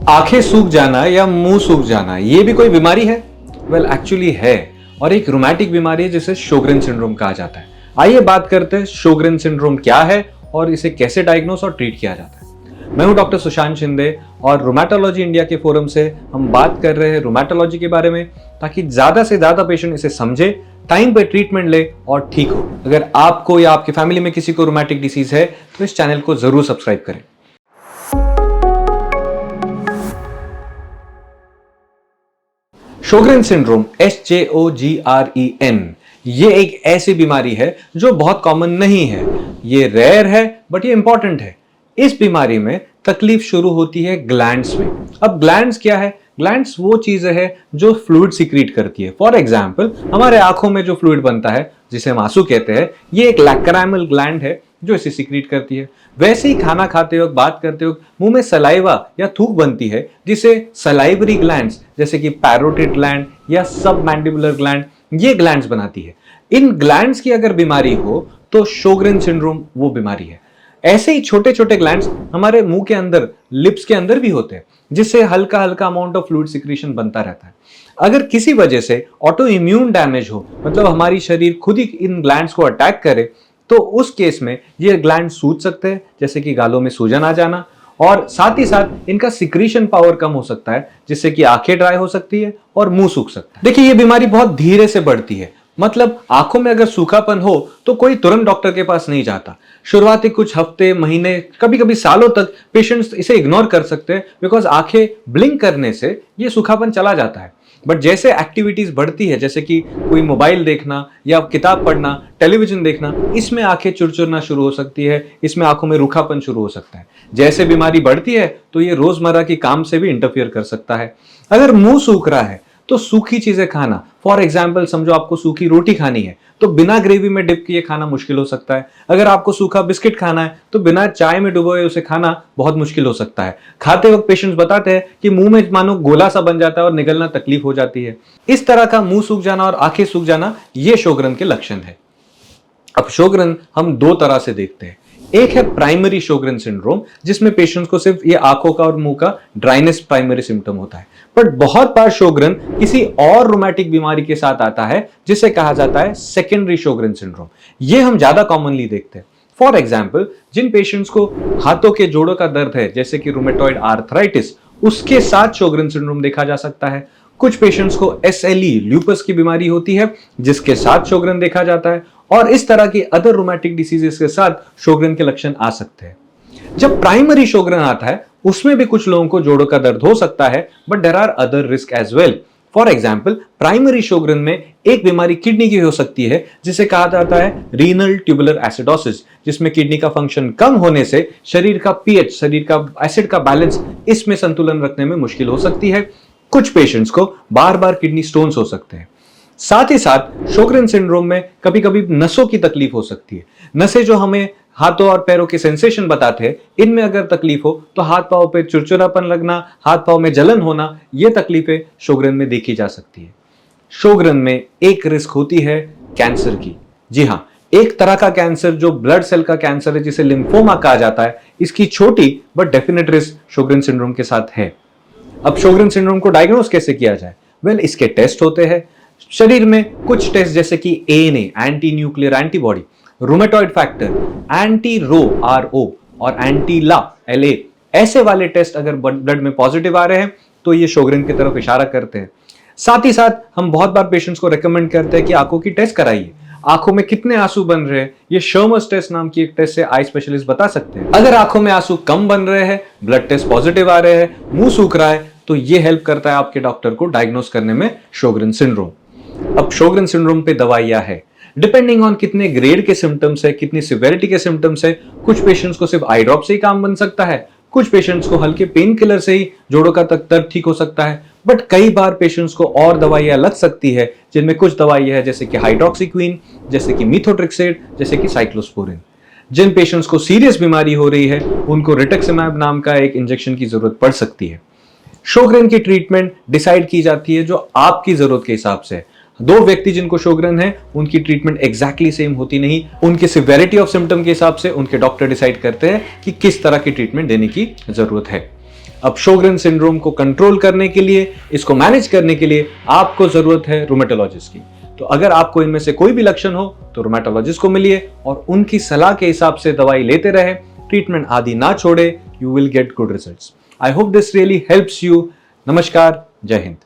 आंखें सूख जाना या मुंह सूख जाना ये भी कोई बीमारी है? वेल एक्चुअली है, और एक रोमैटिक बीमारी है जिसे शोग्रेन सिंड्रोम कहा जाता है। आइए बात करते हैं शोग्रेन सिंड्रोम क्या है और इसे कैसे डायग्नोस और ट्रीट किया जाता है। मैं हूं डॉक्टर सुशांत शिंदे और रोमैटोलॉजी इंडिया के फोरम से हम बात कर रहे हैं रोमैटोलॉजी के बारे में, ताकि ज्यादा से ज्यादा पेशेंट इसे समझे, टाइम पे ट्रीटमेंट ले और ठीक हो। अगर आपको या आपकी फैमिली में किसी को रोमैटिक डिसीज है तो इस चैनल को जरूर सब्सक्राइब करें। शोग्रेन सिंड्रोम SJOGREN ये एक ऐसी बीमारी है जो बहुत कॉमन नहीं है, ये रेयर है बट ये इंपॉर्टेंट है। इस बीमारी में तकलीफ शुरू होती है ग्लैंड्स में। अब ग्लैंड्स क्या है? ग्लैंड्स वो चीजें हैं जो फ्लूइड सीक्रेट करती है। फॉर एग्जांपल हमारे आंखों में जो फ्लूइड बनता है जिसे हम आंसू कहते हैं, ये एक लैक्राइमल ग्लैंड है जो इसे सीक्रेट करती है। वैसे ही खाना खाते वक्त, बात करते वक्त मुंह में सलाइवा या थूक बनती है जिसे सलाइवरी ग्लैंड्स जैसे कि पैरोटिड ग्लैंड या सबमैंडिबुलर ग्लैंड, ये ग्लैंड्स बनाती है। इन ग्लैंड्स की अगर बीमारी हो तो शोग्रेन सिंड्रोम वो बीमारी है। ऐसे ही छोटे छोटे ग्लैंड्स हमारे मुंह के अंदर, लिप्स के अंदर भी होते हैं, जिससे हल्का हल्का अमाउंट ऑफ फ्लूइड सिक्रीशन बनता रहता है। अगर किसी वजह से ऑटो इम्यून डैमेज हो, मतलब हमारी शरीर खुद ही इन ग्लैंड्स को अटैक करे, तो उस केस में ये ग्लैंड सूज सकते हैं, जैसे कि गालों में सूजन आ जाना, और साथ ही साथ इनका सिक्रीशन पावर कम हो सकता है, जिससे कि आंखें ड्राई हो सकती है और मुंह सूख सकता है। देखिए, ये बीमारी बहुत धीरे से बढ़ती है, मतलब आंखों में अगर सूखापन हो तो कोई तुरंत डॉक्टर के पास नहीं जाता। शुरुआती कुछ हफ्ते, महीने, कभी कभी सालों तक पेशेंट्स इसे इग्नोर कर सकते हैं, बिकॉज आंखें ब्लिंक करने से ये सूखापन चला जाता है। बट जैसे एक्टिविटीज बढ़ती है, जैसे कि कोई मोबाइल देखना या किताब पढ़ना, टेलीविजन देखना, इसमें आंखें चुरचुरना शुरू हो सकती है, इसमें आंखों में रूखापन शुरू हो सकता है। जैसे बीमारी बढ़ती है तो ये रोजमर्रा की काम से भी इंटरफियर कर सकता है। अगर मुंह सूख रहा है तो सूखी चीजें खाना, फॉर एग्जाम्पल समझो आपको सूखी रोटी खानी है तो बिना ग्रेवी में डिप किए खाना मुश्किल हो सकता है। अगर आपको सूखा बिस्किट खाना है तो बिना चाय में डुबोए उसे खाना बहुत मुश्किल हो सकता है। खाते वक्त पेशेंट्स बताते हैं कि मुंह में मानो गोला सा बन जाता है और निगलना तकलीफ हो जाती है। इस तरह का मुंह सूख जाना और आंखें सूख जाना ये शोग्रेन के लक्षण है। अब शोग्रेन हम दो तरह से देखते हैं। एक है प्राइमरी शोग्रेन सिंड्रोम, जिसमें पेशेंट्स को सिर्फ ये आंखों का और मुंह का ड्राइनेस प्राइमरी सिम्टम होता है। बट बहुत बार शोग्रेन किसी और रोमैटिक बीमारी के साथ आता है जिसे कहा जाता है सेकेंडरी शोग्रेन सिंड्रोम। ये हम ज्यादा कॉमनली देखते हैं। फॉर एग्जाम्पल जिन पेशेंट्स को हाथों के जोड़ों का दर्द है, जैसे कि रूमेटॉइड आर्थराइटिस, उसके साथ शोग्रेन सिंड्रोम देखा जा सकता है। कुछ पेशेंट्स को SLE ल्यूपस की बीमारी होती है जिसके साथ शोग्रेन देखा जाता है, और इस तरह की अदर रोमैटिक डिसीजेस के साथ शोग्रेन के लक्षण आ सकते हैं। जब प्राइमरी शोग्रेन आता है उसमें भी कुछ लोगों को जोड़ों का दर्द हो सकता है, but there are other risk as well. For example primary Sjogren में एक बीमारी किडनी की हो सकती है जिसे कहा जाता है रीनल ट्यूबुलर एसिडोसिस, जिसमें किडनी का फंक्शन कम होने से शरीर का पीएच, शरीर का एसिड का बैलेंस, इसमें संतुलन रखने में मुश्किल हो सकती है। कुछ पेशेंट्स को बार बार किडनी स्टोन्स हो सकते हैं। साथ ही साथ शोग्रेन सिंड्रोम में कभी कभी नसों की तकलीफ हो सकती है। नसें जो हमें हाथों और पैरों के सेंसेशन बताते हैं, इनमें अगर तकलीफ हो तो हाथ पांव पे चिड़चिड़ापन लगना, हाथ पांव में जलन होना, ये तकलीफें शोग्रेन में देखी जा सकती है। शोग्रेन में एक रिस्क होती है कैंसर की। जी हाँ, एक तरह का कैंसर जो ब्लड सेल का कैंसर है, जिसे लिम्फोमा कहा जाता है, इसकी छोटी बट डेफिनेट रिस्क शोग्रेन सिंड्रोम के साथ है। अब शोग्रेन सिंड्रोम को डायग्नोस कैसे किया जाए? वेल, इसके टेस्ट होते हैं। शरीर में कुछ टेस्ट जैसे कि ANA, anti nuclear antibody, rheumatoid factor, anti Ro RO और एंटी-ला LA, ऐसे वाले टेस्ट अगर ब्लड में पॉजिटिव आ रहे हैं तो ये शोग्रेन की तरफ इशारा करते हैं। साथ ही साथ हम बहुत बार पेशेंट्स को रेकमेंड करते हैं कि आंखों की टेस्ट कराइए। आंखों में कितने आंसू बन रहे हैं, ये शर्मस टेस्ट नाम की एक टेस्ट से आई स्पेशलिस्ट बता सकते हैं। अगर आंखों में आंसू कम बन रहे हैं, ब्लड टेस्ट पॉजिटिव आ रहे हैं, मुंह सूख रहा है, तो ये हेल्प करता है आपके डॉक्टर को डायग्नोस करने में शोग्रेन सिंड्रोम। अब शोग्रेन सिंड्रोम पे दवाइयां है, डिपेंडिंग ऑन कितने ग्रेड के सिम्टम्स है, कितनी सिवियरिटी के सिम्टम्स है। कुछ पेशेंट्स को सिर्फ आई ड्रॉप से ही काम बन सकता है, कुछ पेशेंट्स को हल्के पेन किलर से ही जोड़ों का दर्द ठीक हो सकता है। बट कई बार पेशेंट्स को और दवाइयां लग सकती है, जिनमें कुछ दवाइयां है जैसे कि हाइड्रोक्सीक्विन, जैसे कि मिथोट्रिक्सेट, जैसे कि साइक्लोस्पोरिन। जिन पेशेंट्स को सीरियस बीमारी हो रही है उनको रिटक्सिमैब नाम का एक इंजेक्शन की जरूरत पड़ सकती है। शोग्रेन की ट्रीटमेंट डिसाइड की जाती है जो आपकी जरूरत के हिसाब से। दो व्यक्ति जिनको शोग्रेन है उनकी ट्रीटमेंट एग्जैक्टली सेम होती नहीं। उनके सिवियरिटी ऑफ सिम्टम के हिसाब से उनके डॉक्टर डिसाइड करते हैं कि किस तरह की ट्रीटमेंट देने की जरूरत है। अब शोगरेन सिंड्रोम को कंट्रोल करने के लिए, इसको मैनेज करने के लिए आपको जरूरत है रूमेटोलॉजिस्ट की। तो अगर आपको इनमें से कोई भी लक्षण हो तो रूमेटोलॉजिस्ट को मिलिए और उनकी सलाह के हिसाब से दवाई लेते रहे, ट्रीटमेंट आदि ना छोड़े, you will get good results. I hope this really helps you. नमस्कार, जय हिंद।